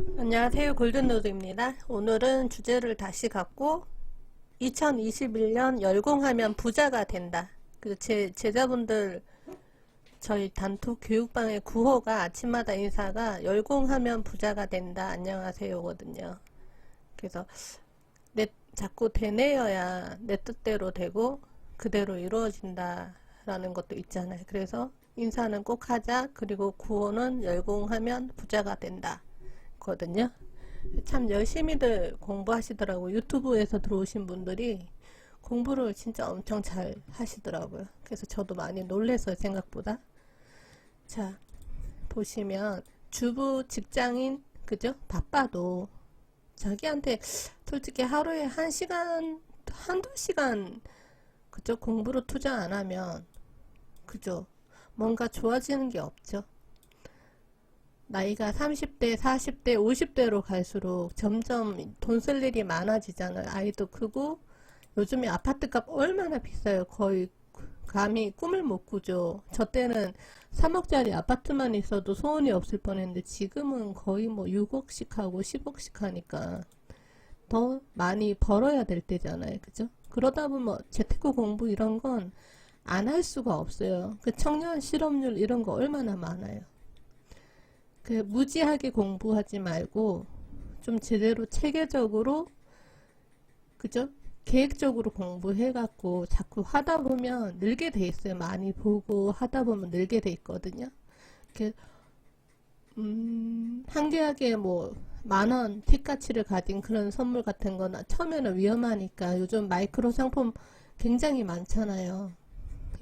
안녕하세요. 골든로드입니다. 오늘은 주제를 다시 갖고 2021년 열공하면 부자가 된다. 제 제자분들 저희 단톡 교육방의 구호가 아침마다 인사가 열공하면 부자가 된다. 안녕하세요거든요. 그래서 자꾸 되뇌어야 내 뜻대로 되고 그대로 이루어진다 라는 것도 있잖아요. 그래서 인사는 꼭 하자. 그리고 구호는 열공하면 부자가 된다 거든요. 참 열심히들 공부하시더라고요. 유튜브에서 들어오신 분들이 공부를 진짜 엄청 잘 하시더라고요. 그래서 저도 많이 놀랐어요, 생각보다. 자, 보시면 주부 직장인, 그죠? 바빠도 자기한테 솔직히 하루에 1시간, 한두 시간, 그죠? 공부로 투자 안 하면, 그죠? 뭔가 좋아지는 게 없죠. 나이가 30대, 40대, 50대로 갈수록 점점 돈 쓸 일이 많아지잖아요. 아이도 크고 요즘에 아파트값 얼마나 비싸요. 거의 감히 꿈을 못 꾸죠. 저 때는 3억짜리 아파트만 있어도 소원이 없을 뻔했는데 지금은 거의 뭐 6억씩 하고 10억씩 하니까 더 많이 벌어야 될 때잖아요. 그죠? 그러다 보면 재테크 공부 이런 건 안 할 수가 없어요. 그 청년 실업률 이런 거 얼마나 많아요. 무지하게 공부하지 말고 좀 제대로 체계적으로, 그죠? 계획적으로 공부해갖고 자꾸 하다 보면 늘게 돼 있어요. 많이 보고 하다 보면 늘게 돼 있거든요. 이렇게 한계하게 뭐 만원 팁가치를 가진 그런 선물 같은 거나 처음에는 위험하니까 요즘 마이크로 상품 굉장히 많잖아요.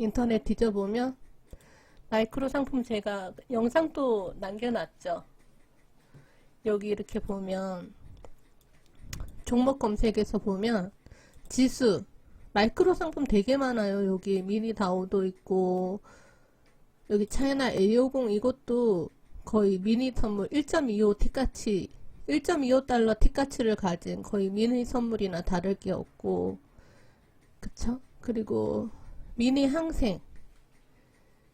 인터넷 뒤져보면 마이크로 상품 제가 영상도 남겨놨죠. 여기 이렇게 보면 종목 검색에서 보면 지수 마이크로 상품 되게 많아요. 여기 미니다우도 있고 여기 차이나 A50 이것도 거의 미니 선물 1.25 틱가치 1.25달러 틱가치를 가진 거의 미니 선물이나 다를 게 없고, 그쵸? 그리고 미니 항생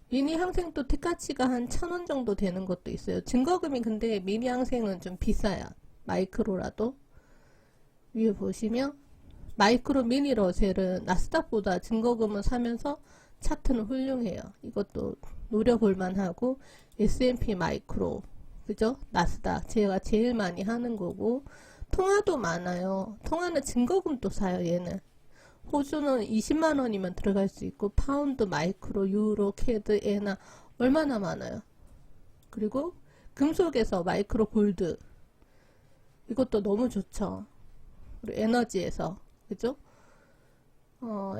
미니 항생도 틱가치가 한 1,000원 정도 되는 것도 있어요. 증거금이 근데 미니 항생은 좀 비싸요. 마이크로라도. 위에 보시면 마이크로 미니 러셀은 나스닥보다 증거금은 사면서 차트는 훌륭해요. 이것도 노려볼 만하고 S&P 마이크로, 그죠? 나스닥 제가 제일 많이 하는 거고, 통화도 많아요. 통화는 증거금도 사요. 얘는 호주는 20만원이면 들어갈 수 있고 파운드, 마이크로, 유로, 캐드, 에나 얼마나 많아요. 그리고 금속에서 마이크로 골드 이것도 너무 좋죠. 그리고 에너지에서, 그죠?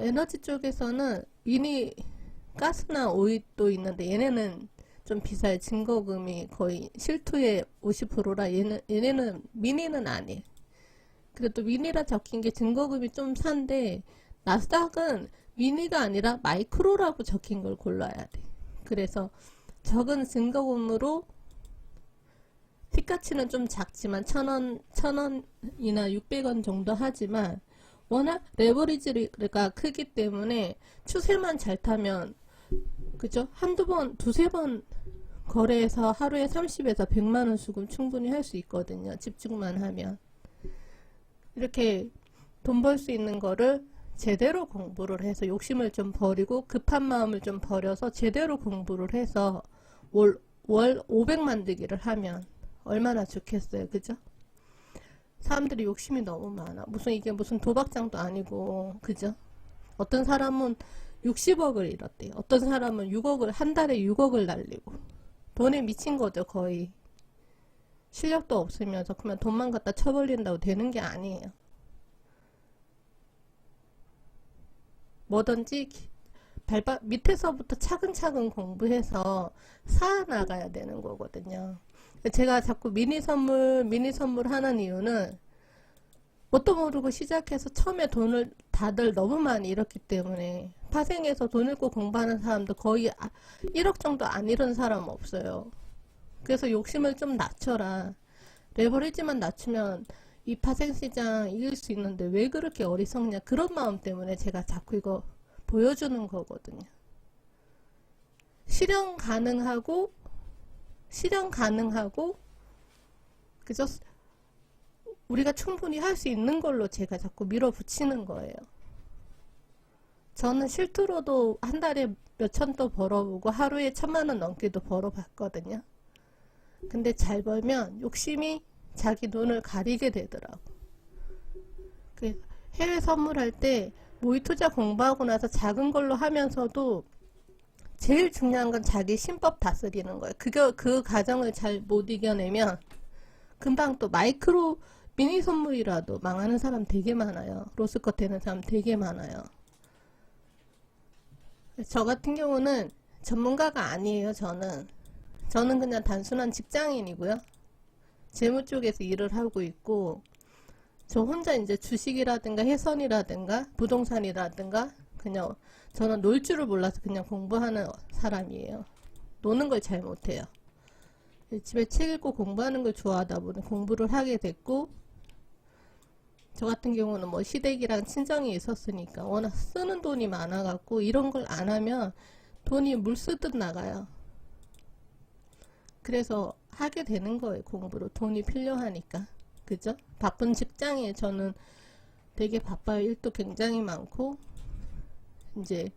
에너지 쪽에서는 미니 가스나 오일도 있는데 얘네는 좀 비싸요. 증거금이 거의 실투의 50%라 얘네는 미니는 아니에요. 그래도 미니라 적힌 게 증거금이 좀 산데 나스닥은 미니가 아니라 마이크로라고 적힌 걸 골라야 돼. 그래서 적은 증거금으로 틱가치는 좀 작지만 1,000원이나 600원 정도 하지만 워낙 레버리지가 크기 때문에 추세만 잘 타면, 그죠? 한두 번, 두세 번 거래해서 하루에 30에서 100만원 수금 충분히 할 수 있거든요. 집중만 하면. 이렇게 돈 벌 수 있는 거를 제대로 공부를 해서 욕심을 좀 버리고 급한 마음을 좀 버려서 제대로 공부를 해서 월 500 만들기를 하면 얼마나 좋겠어요. 그죠? 사람들이 욕심이 너무 많아. 이게 무슨 도박장도 아니고, 그죠? 어떤 사람은 60억을 잃었대요. 어떤 사람은 6억을, 한 달에 6억을 날리고. 돈에 미친 거죠, 거의. 실력도 없으면서 그냥 돈만 갖다 쳐버린다고 되는 게 아니에요. 뭐든지 밑에서부터 차근차근 공부해서 쌓아나가야 되는 거거든요. 제가 자꾸 미니 선물 하는 이유는 뭣도 모르고 시작해서 처음에 돈을 다들 너무 많이 잃었기 때문에, 파생해서 돈 잃고 공부하는 사람도 거의 1억 정도 안 잃은 사람 없어요. 그래서 욕심을 좀 낮춰라. 레버리지만 낮추면 이 파생시장 이길 수 있는데 왜 그렇게 어리석냐, 그런 마음 때문에 제가 자꾸 이거 보여주는 거거든요. 실현 가능하고 그죠? 우리가 충분히 할 수 있는 걸로 제가 자꾸 밀어붙이는 거예요. 저는 실수로도 한 달에 몇천도 벌어보고 하루에 1,000만 원 넘게도 벌어봤거든요. 근데 잘 벌면 욕심이 자기 눈을 가리게 되더라고. 해외 선물할 때 모의 투자 공부하고 나서 작은 걸로 하면서도 제일 중요한 건 자기 신법 다스리는 거예요. 그 과정을 잘 못 이겨내면 금방 또 마이크로 미니 선물이라도 망하는 사람 되게 많아요. 로스컷 되는 사람 되게 많아요. 저 같은 경우는 전문가가 아니에요. 저는 그냥 단순한 직장인이고요. 재무 쪽에서 일을 하고 있고, 저 혼자 이제 주식이라든가 해선이라든가 부동산이라든가 그냥 저는 놀 줄을 몰라서 그냥 공부하는 사람이에요. 노는 걸 잘 못해요. 집에 책 읽고 공부하는 걸 좋아하다 보니 공부를 하게 됐고, 저 같은 경우는 뭐 시댁이랑 친정이 있었으니까 워낙 쓰는 돈이 많아갖고 이런 걸 안 하면 돈이 물 쓰듯 나가요. 그래서 하게 되는 거예요. 공부로. 돈이 필요하니까. 그죠? 바쁜 직장에 저는 되게 바빠요. 일도 굉장히 많고, 이제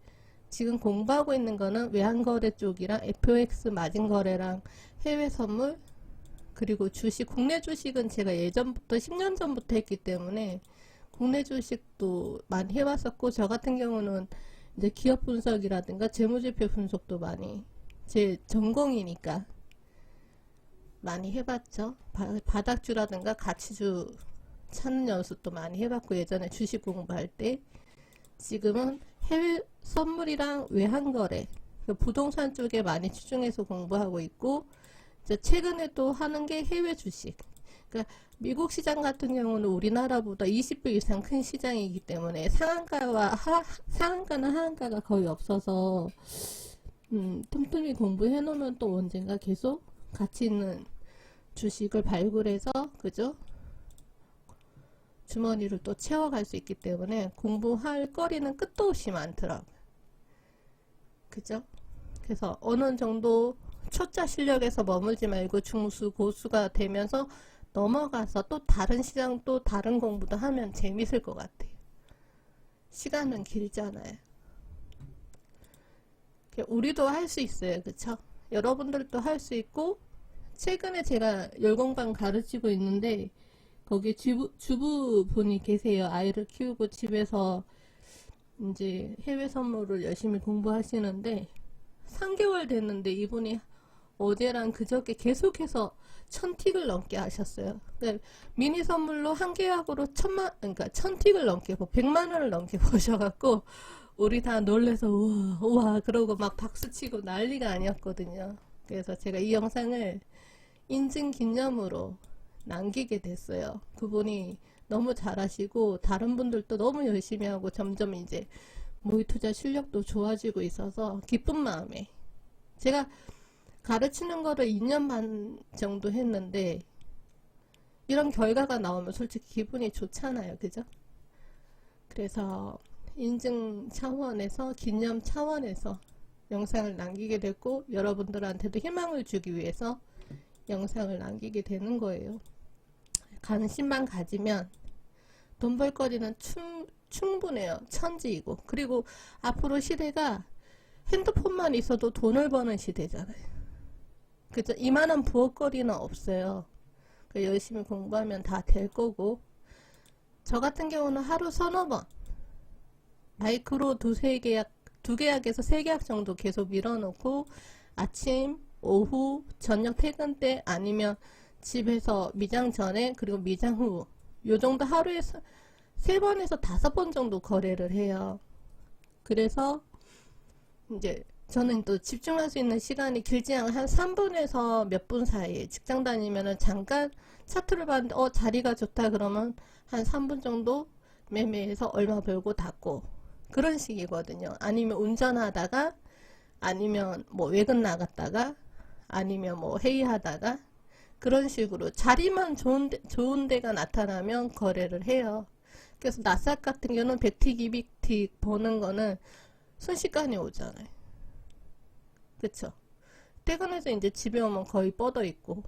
지금 공부하고 있는 거는 외환거래 쪽이랑 FOX 마진거래랑 해외 선물, 그리고 주식, 국내 주식은 제가 예전부터 10년 전부터 했기 때문에 국내 주식도 많이 해왔었고, 저 같은 경우는 이제 기업 분석이라든가 재무제표 분석도 많이 제 전공이니까 많이 해봤죠. 바닥주라든가 가치주 찾는 연습도 많이 해봤고, 예전에 주식 공부할 때. 지금은 해외 선물이랑 외환거래, 부동산 쪽에 많이 집중해서 공부하고 있고, 이제 최근에 또 하는 게 해외 주식. 그러니까 미국 시장 같은 경우는 우리나라보다 20배 이상 큰 시장이기 때문에 상한가나 하한가가 거의 없어서 틈틈이 공부해 놓으면 또 언젠가 계속 가치 있는 주식을 발굴해서, 그죠? 주머니를 또 채워갈 수 있기 때문에 공부할 거리는 끝도 없이 많더라고요. 그죠? 그래서 어느 정도 초짜 실력에서 머물지 말고 중수, 고수가 되면서 넘어가서 또 다른 시장, 또 다른 공부도 하면 재밌을 것 같아요. 시간은 길잖아요. 우리도 할 수 있어요. 그쵸? 여러분들도 할 수 있고, 최근에 제가 열공방 가르치고 있는데, 거기 주부분이 계세요. 아이를 키우고 집에서 이제 해외 선물을 열심히 공부하시는데, 3개월 됐는데 이분이 어제랑 그저께 계속해서 1000틱을 넘게 하셨어요. 그러니까 미니 선물로 한 계약으로 1000틱을 넘게, 100만원을 넘게 보셔갖고, 우리 다 놀래서 우와 우와 그러고 막 박수치고 난리가 아니었거든요. 그래서 제가 이 영상을 인증 기념으로 남기게 됐어요. 그분이 너무 잘하시고 다른 분들도 너무 열심히 하고 점점 이제 모의 투자 실력도 좋아지고 있어서 기쁜 마음에, 제가 가르치는 거를 2년 반 정도 했는데 이런 결과가 나오면 솔직히 기분이 좋잖아요. 그죠? 그래서 인증 차원에서, 기념 차원에서 영상을 남기게 됐고, 여러분들한테도 희망을 주기 위해서 영상을 남기게 되는 거예요. 관심만 가지면 돈 벌거리는 충분해요. 천지이고. 그리고 앞으로 시대가 핸드폰만 있어도 돈을 버는 시대잖아요. 그죠? 이만한 부업거리는 없어요. 열심히 공부하면 다 될 거고, 저 같은 경우는 하루 서너 번 마이크로 두 계약에서 3계약 정도 계속 밀어놓고, 아침, 오후, 저녁 퇴근 때, 아니면 집에서 미장 전에, 그리고 미장 후, 요 정도 하루에 3번에서 5번 정도 거래를 해요. 그래서 이제 저는 또 집중할 수 있는 시간이 길지 않아, 한 3분에서 몇 분 사이에, 직장 다니면은 잠깐 차트를 봤는데 자리가 좋다 그러면 한 3분 정도 매매해서 얼마 벌고 닫고, 그런 식이거든요. 아니면 운전하다가, 아니면 뭐 외근 나갔다가, 아니면 뭐 회의하다가, 그런 식으로 자리만 좋은 데가 나타나면 거래를 해요. 그래서 나스닥 같은 경우는 100틱, 200틱 보는 거는 순식간에 오잖아요. 그쵸? 퇴근해서 이제 집에 오면 거의 뻗어 있고,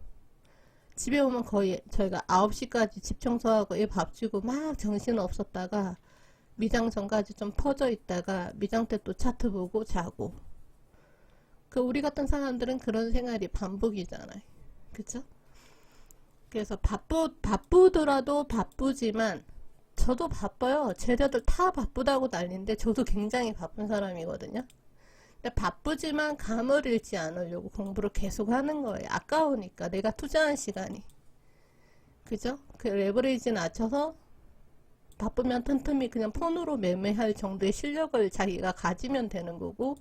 집에 오면 거의 저희가 9시까지 집 청소하고 애 밥 주고 막 정신 없었다가 미장 전까지 좀 퍼져 있다가 미장 때 또 차트 보고 자고. 그 우리 같은 사람들은 그런 생활이 반복이잖아요. 그쵸? 그래서 바쁘더라도 바쁘지만 저도 바빠요. 쟤네들 다 바쁘다고 난리인데 저도 굉장히 바쁜 사람이거든요. 근데 바쁘지만 감을 잃지 않으려고 공부를 계속 하는 거예요. 아까우니까 내가 투자한 시간이. 그죠? 그 레버리지 낮춰서 바쁘면 틈틈이 그냥 폰으로 매매할 정도의 실력을 자기가 가지면 되는 거고,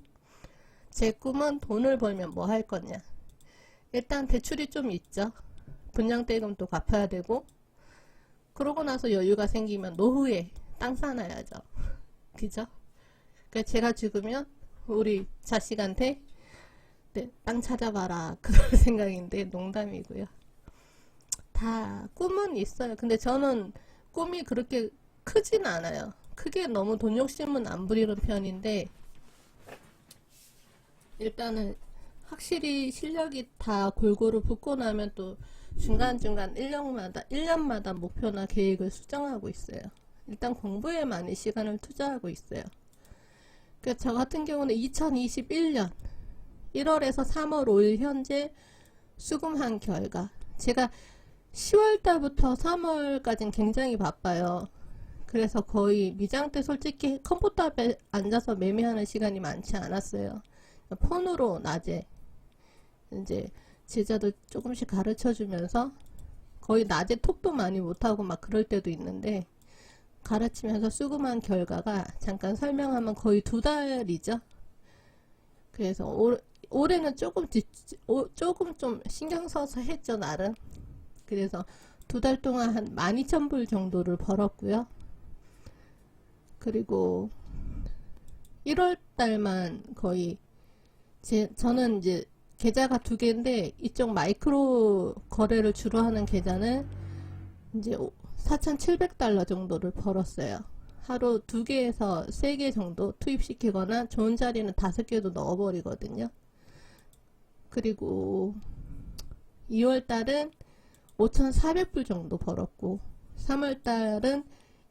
제 꿈은 돈을 벌면 뭐 할 거냐. 일단 대출이 좀 있죠. 분양대금도 갚아야 되고, 그러고 나서 여유가 생기면 노후에 땅 사놔야죠. 그죠? 그러니까 제가 죽으면 우리 자식한테 네, 땅 찾아봐라 그런 생각인데 농담이고요. 다 꿈은 있어요. 근데 저는 꿈이 그렇게 크진 않아요. 크게 너무 돈 욕심은 안 부리는 편인데, 일단은 확실히 실력이 다 골고루 붙고 나면 또 중간중간 1년마다 목표나 계획을 수정하고 있어요. 일단 공부에 많이 시간을 투자하고 있어요. 그러니까 저 같은 경우는 2021년 1월에서 3월 5일 현재 수금한 결과, 제가 10월 달부터 3월까지는 굉장히 바빠요. 그래서 거의 미장 때 솔직히 컴퓨터 앞에 앉아서 매매하는 시간이 많지 않았어요. 폰으로 낮에 이제 제자들 조금씩 가르쳐 주면서 거의 낮에 톡도 많이 못하고 막 그럴 때도 있는데, 가르치면서 수금한 결과가 잠깐 설명하면 거의 2달이죠. 그래서 올해는 조금 좀 신경 써서 했죠, 나름. 그래서 2달 동안 한 12,000불 정도를 벌었고요. 그리고 1월 달만 거의 저는 이제 계좌가 2개인데, 이쪽 마이크로 거래를 주로 하는 계좌는 이제 4,700달러 정도를 벌었어요. 하루 2개에서 3개 정도 투입시키거나 좋은 자리는 5개도 넣어버리거든요. 그리고 2월 달은 5,400불 정도 벌었고, 3월 달은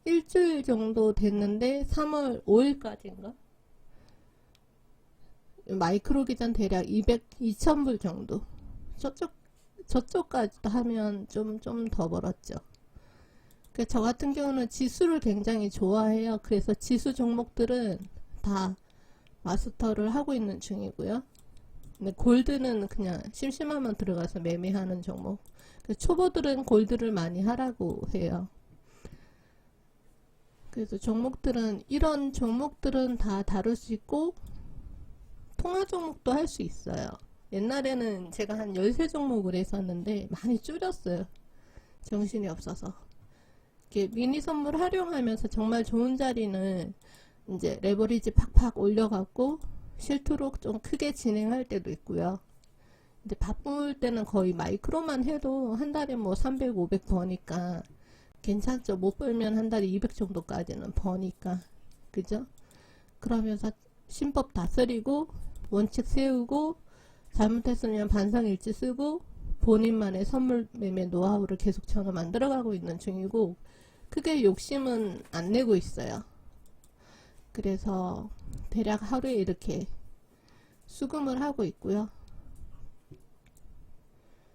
일주일 정도 됐는데 3월 5일까지인가? 마이크로 기준 대략 2,000불 정도. 저쪽까지도 하면 좀 더 벌었죠. 저 같은 경우는 지수를 굉장히 좋아해요. 그래서 지수 종목들은 다 마스터를 하고 있는 중이고요. 근데 골드는 그냥 심심하면 들어가서 매매하는 종목. 초보들은 골드를 많이 하라고 해요. 그래서 이런 종목들은 다 다룰 수 있고, 통화 종목도 할 수 있어요. 옛날에는 제가 한 13종목을 했었는데 많이 줄였어요. 정신이 없어서. 이렇게 미니 선물 활용하면서 정말 좋은 자리는 이제 레버리지 팍팍 올려갖고 실투로 좀 크게 진행할 때도 있고요. 근데 바쁠 때는 거의 마이크로만 해도 한 달에 뭐 300, 500 버니까 괜찮죠. 못 벌면 한 달에 200 정도까지는 버니까. 그죠? 그러면서 신법 다스리고 원칙 세우고 잘못했으면 반성일지 쓰고 본인만의 선물 매매 노하우를 계속 저는 만들어가고 있는 중이고, 크게 욕심은 안 내고 있어요. 그래서 대략 하루에 이렇게 수금을 하고 있고요.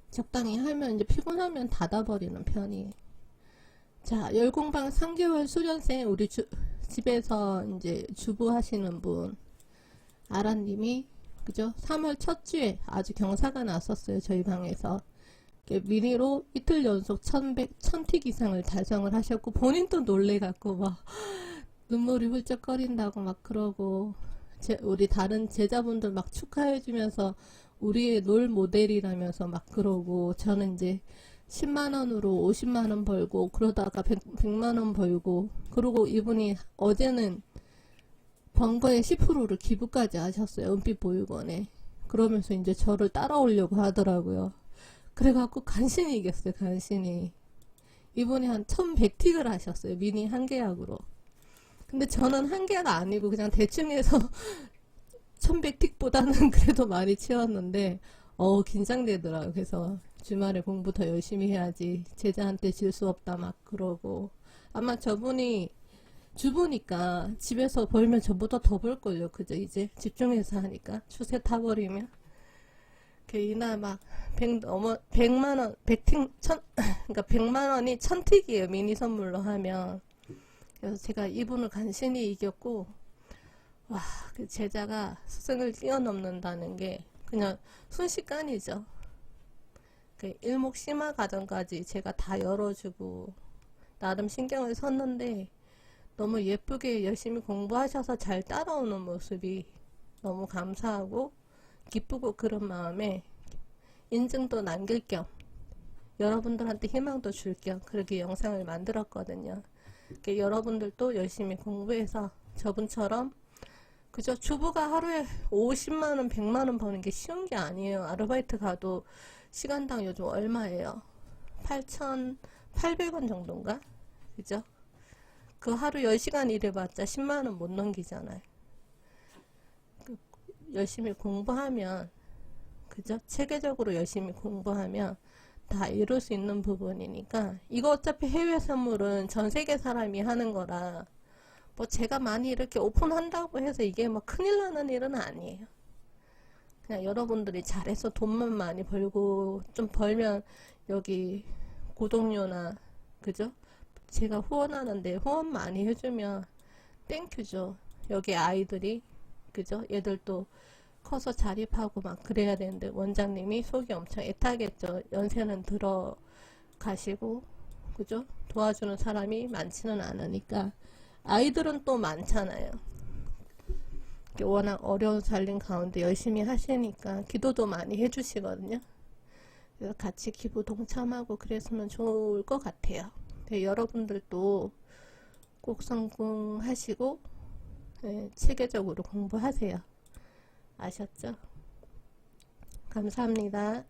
적당히 하면 이제 피곤하면 닫아버리는 편이에요. 자, 열공방 3개월 수련생 우리 집에서 이제 주부 하시는 분 아라님이 그죠? 3월 첫 주에 아주 경사가 났었어요. 저희 방에서 미니로 이틀 연속 1000틱 이상을 달성을 하셨고, 본인도 놀래갖고 막 눈물이 훌쩍거린다고 막 그러고, 우리 다른 제자분들 막 축하해주면서 우리의 롤 모델이라면서 막 그러고, 저는 이제 10만원으로 50만원 벌고 그러다가 100만원 벌고, 그러고 이분이 어제는 번 거에 10%를 기부까지 하셨어요. 은빛보육원에. 그러면서 이제 저를 따라오려고 하더라고요. 그래갖고 간신히 이겼어요. 간신히. 이분이 한 1100틱을 하셨어요. 미니 한 계약으로. 근데 저는 한 개가 아니고 그냥 대충 해서 1100틱보다는 그래도 많이 치웠는데 긴장되더라고요. 그래서 주말에 공부 더 열심히 해야지. 제자한테 질 수 없다 막 그러고. 아마 저분이 주부니까 집에서 벌면 저보다 더 벌걸요. 그죠? 이제 집중해서 하니까. 추세 타버리면. 이날 막 100만원, 100팅, 그러니까 100만원이 1000틱이에요. 미니 선물로 하면. 그래서 제가 이분을 간신히 이겼고, 와, 그 제자가 스승을 뛰어넘는다는 게 그냥 순식간이죠. 그 일목심화 과정까지 제가 다 열어주고, 나름 신경을 썼는데, 너무 예쁘게 열심히 공부하셔서 잘 따라오는 모습이 너무 감사하고, 기쁘고 그런 마음에 인증도 남길 겸 여러분들한테 희망도 줄 겸 그렇게 영상을 만들었거든요. 여러분들도 열심히 공부해서 저분처럼 그저 주부가 하루에 50만원 100만원 버는 게 쉬운 게 아니에요. 아르바이트 가도 시간당 요즘 얼마예요? 8,800원 정도인가? 그죠? 그 하루 10시간 일해봤자 10만원 못 넘기잖아요. 열심히 공부하면, 그죠? 체계적으로 열심히 공부하면 다 이룰 수 있는 부분이니까, 이거 어차피 해외 선물은 전 세계 사람이 하는 거라, 뭐 제가 많이 이렇게 오픈한다고 해서 이게 뭐 큰일 나는 일은 아니에요. 그냥 여러분들이 잘해서 돈만 많이 벌고, 좀 벌면 여기 구독료나, 그죠? 제가 후원하는데 후원 많이 해주면 땡큐죠. 여기 아이들이, 그죠? 얘들도 커서 자립하고 막 그래야 되는데 원장님이 속이 엄청 애타겠죠. 연세는 들어가시고, 그죠? 도와주는 사람이 많지는 않으니까. 아이들은 또 많잖아요. 워낙 어려운 살림 가운데 열심히 하시니까 기도도 많이 해주시거든요. 그래서 같이 기부 동참하고 그랬으면 좋을 것 같아요. 여러분들도 꼭 성공하시고, 네, 체계적으로 공부하세요. 아셨죠? 감사합니다.